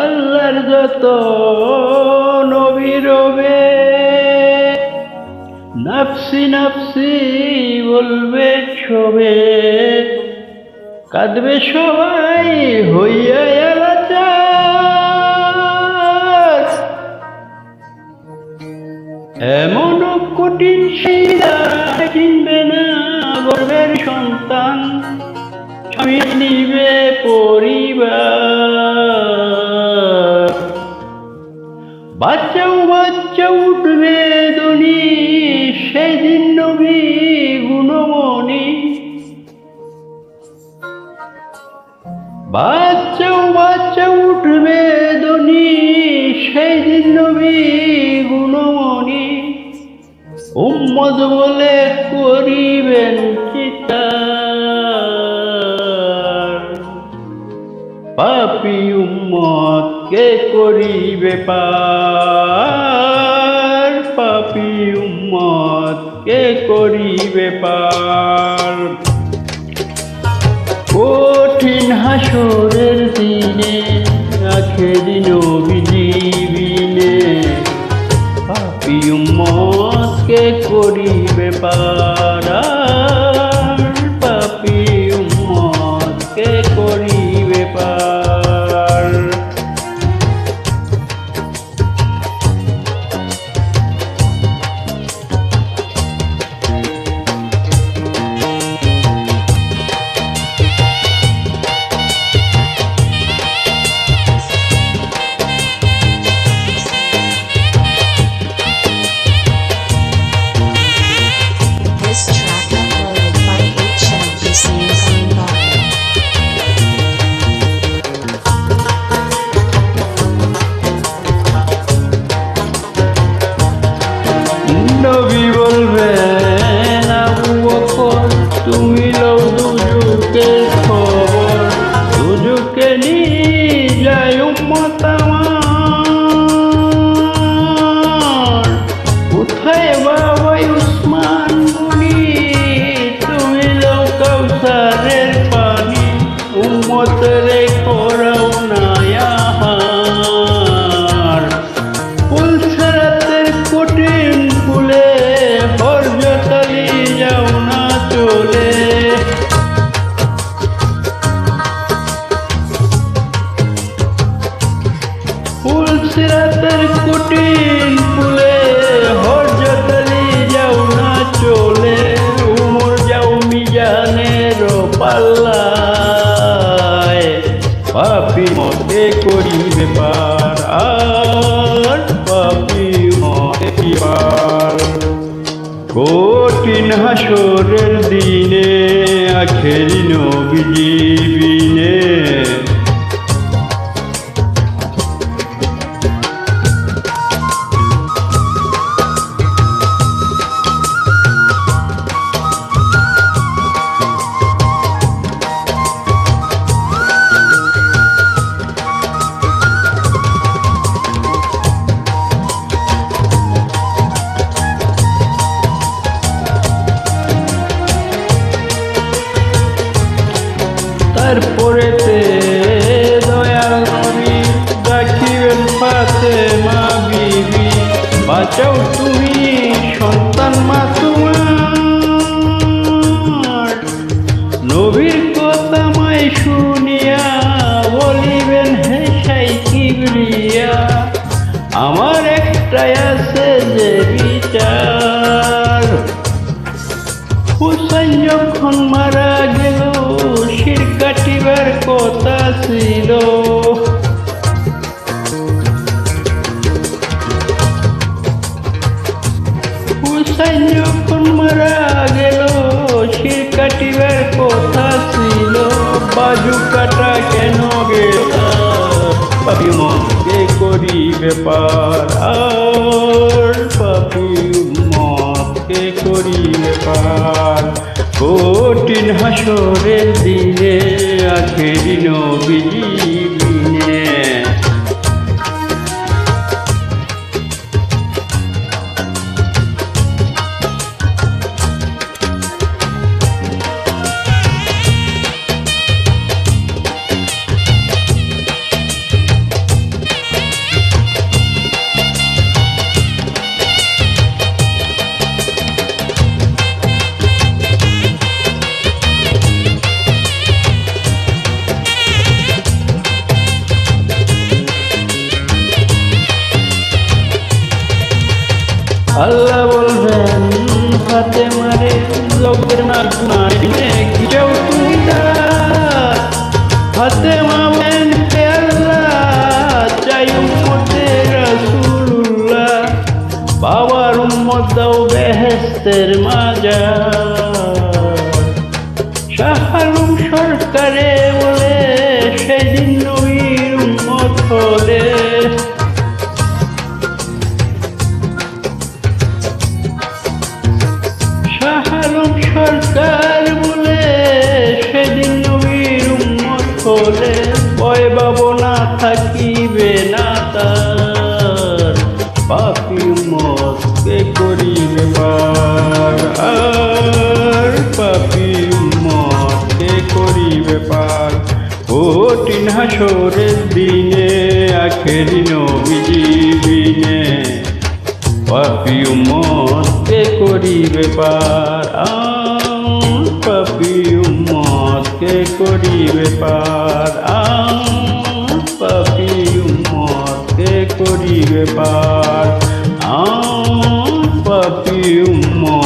আল্লাহর যত নবী রবে, নাফসি নাফসি বলবে সবে, কাঁদবে সবাই হইয়া এলাচার। এমন কঠিন শিরা কিনবে না গর্বের সন্তান, স্বামী নিবে পরিবার। বাচ্চাও বাচ্চা উঠবে ধনী, সেই দিন নবী গুণমণি। বাচ্চাও বাচ্চা উঠবে ধনী, সেই দিন নবী গুণমণি। উম্মত বলে করিবেন চিৎকার, পাপী উম্মত কে করিবে পার, পাপী উম্মত কে করিবে পার। কঠিন হাসরের দিনে আখেরি নবীজি বিনে, পাপী উম্মত কে করিবে পার, পাপী উম্মত কে করিবে পার। This track uploaded by HMPC Zimbabwe. নবী বলবেন আবু বকর, তুমি লও দুজকের খবর, দুজকে নিয়ে যায় উম্মত আমার। কোথায় বাবা উসমান গনি, তুমি লও কাউসারের পানি, উম্মতরে করাও না আহার। পুলসরাতের কঠিন ফুলে হরজতালি যাও না চলে, পুলসরাতের কঠিন ফুলে হরজতালি যাও না চলে। উমর যাও মিজানের পাল্লায়, পাপী মতে করিবে পার, আর পাপী মতে কি পার। কঠিন হাসরের দিনে আখেরি নবীজি বিনে, তারপরেতে দয়াল নবী রাখিবেন ফাতেমা বিবি, বাঁচাও তুমি সন্তান মা তোমার। নবীর কথা মাই শুনিয়া বলিবেন হে সাই কিবরিয়া, আমার একটাই আছে যে বিচার। হুসাইন যখন মারা গেল শির কাটিবার কথা ছিল, হুসাইন যখন মারা গেল শির কাটিবার কথা ছিল। বাজু কাটা কেন গেল, পাপী মতে করিবে পার, আর পাপী মতে করিবে পার। কঠিন হাসরের দিনে আখেরি নবীজি বিনে, হাতে মারে লোকের না গুনারে কেউ তুমি হাতে মামেন আল্লাহ চাই উম্মতে রাসূলুল্লাহ বাবার উম্মত দাও বেহেশতের মাজার শাহ আলম সরকারে বলে সেদিন নবীর উম্মত হলে শাহ আলম সরকার বলে সেদিন নবীর উম্মত হলে ভয় ভাবনা থাকিবে না তার পাপী উম্মত কে করিবে পার আর পাপী উম্মত কে করিবে পার কঠিন হাসরের দিনে আখেরি নবীজি বিনে পাপী উম্মত কে করিবে পার পাপী উম্মত কে করিবে পার পাপী উম্মত কে করিবে পার পাপী উম্মত